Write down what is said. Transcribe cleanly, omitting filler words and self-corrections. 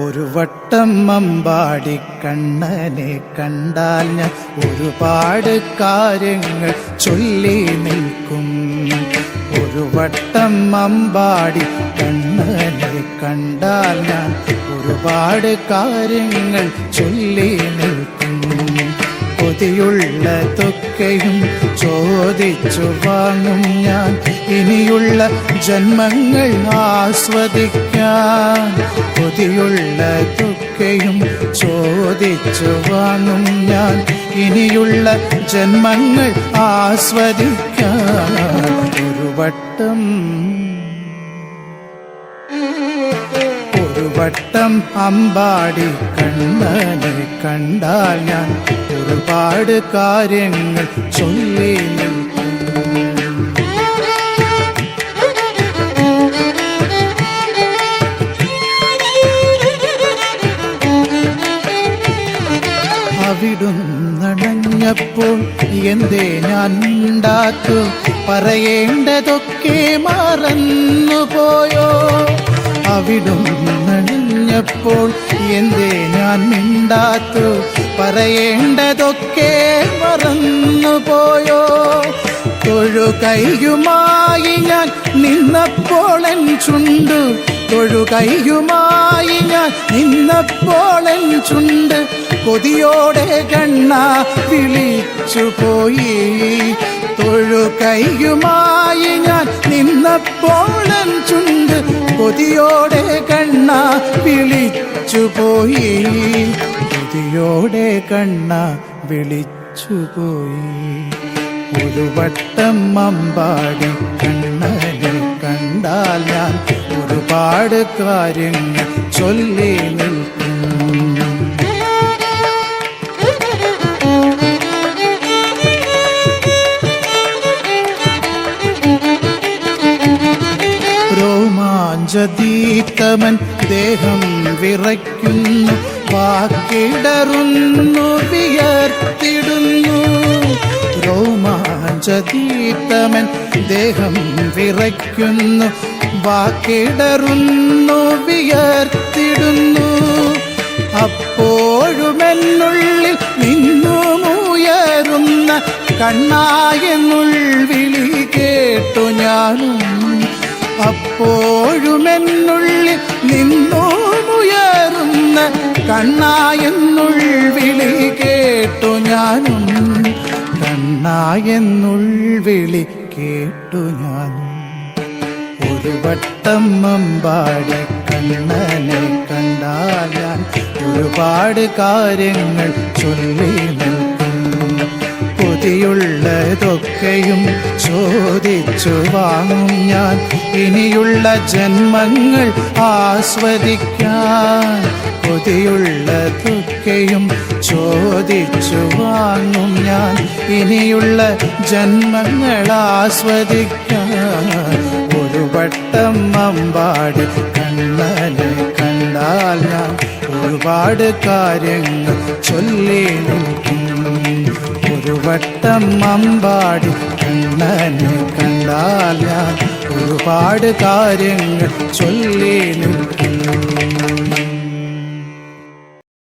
ഒരു വട്ടം അമ്പാടി കണ്ണനെ കണ്ടാൽ ഞാൻ ഒരുപാട് കാര്യങ്ങൾ ചൊല്ലി നിൽക്കും. ഒരു വട്ടം അമ്പാടി കണ്ണനെ കണ്ടാൽ ഞാൻ ഒരുപാട് കാര്യങ്ങൾ ചൊല്ലി നിൽക്കും. കൊതിയുള്ളതൊക്കെയും ചോദിച്ചു വാങ്ങും ഞാൻ ഇനിയുള്ള ജന്മങ്ങൾ ആസ്വദിക്കാൻ. കൊതിയുള്ളതൊക്കെയും ചോദിച്ചു വാങ്ങും ഞാൻ ഇനിയുള്ള ജന്മങ്ങൾ ആസ്വദിക്കാൻ. ഒരു വട്ടം അമ്പാടി കണ്ണനെ കണ്ടാൽ ഞാൻ ഒരുപാട് കാര്യങ്ങൾ ചൊല്ലി നിൽക്കും. അവിടുന്നണഞ്ഞപ്പോൾ എന്തേ ഞാൻ മിണ്ടാത്തു? പറയേണ്ടതൊക്കെ മറന്നുപോയോ? അവിടുന്നണഞ്ഞപ്പോൾ എന്തേ ഞാൻ മിണ്ടാത്തു? പറയേണ്ടതൊക്കെ മറന്നുപോയോ? തൊഴുകൈയുമായി ഞാൻ നിന്നപ്പോളൻ ചുണ്ട്, തൊഴുകൈയുമായി ഞാൻ നിന്നപ്പോളൻ ചുണ്ട് കൊതിയോടെ കണ്ണ വിളിച്ചുപോയി. തൊഴുകൈയുമായി ഞാൻ നിന്നപ്പോളൻ ചുണ്ട് കൊതിയോടെ കണ്ണ വിളിച്ചുപോയി. കൊതിയോടെ കണ്ണ വിളിച്ചുപോയി. ഒരു വട്ടം അമ്പാടി കണ്ണനെ കണ്ടാൽ ഞാൻ ഒരുപാട് കാര്യങ്ങൾ ചൊല്ലി നിൽക്കും. രോമാഞ്ചദീപ്തമൻ ദേഹം വിറയ്ക്കുന്നു, വാക്കിടറുന്നു വിയർത്തിടുന്നു. രോമാഞ്ചദീപ്തമൻ ദേഹം വിറയ്ക്കുന്നു, വാക്കിടറുന്നു വിയർത്തിടുന്നു. അപ്പോഴുമെന്നുള്ളിൽ നിന്നുമുയരുന്ന കണ്ണായെന്നുൾവിളി കേട്ടു ഞാനും. അപ്പോഴുമെന്നുള്ളിൽ നിന്നുമുയരുന്ന കണ്ണായെന്നുൾവിളി കേട്ടു ഞാനും. കണ്ണായെന്നുൾവിളി കേട്ടു ഞാനും. ഒരു വട്ടം അമ്പാടി കണ്ണനെ കണ്ടാൽ ഞാൻ ഒരുപാട് കാര്യങ്ങൾ ചൊല്ലി നിൽക്കും. കൊതിയുള്ളതൊക്കെയും ചോദിച്ചു വാങ്ങും ഞാൻ ഇനിയുള്ള ജന്മങ്ങൾ ആസ്വദിക്കാൻ. കൊതിയുള്ളതൊക്കെയും ചോദിച്ചു വാങ്ങും ഞാൻ ഇനിയുള്ള ജന്മങ്ങൾ ആസ്വദിക്കാൻ. ഒരു വട്ടം അമ്പാടി കണ്ണനെ കണ്ടാൽ ഞാൻ ഒരുപാട് കാര്യങ്ങൾ ചൊല്ലി നിൽക്കും. ഒരു വട്ടം അമ്പാടി കണ്ണനെ കണ്ടാൽ ഞാൻ ഒരുപാട് കാര്യങ്ങൾ ചൊല്ലി നിൽക്കും.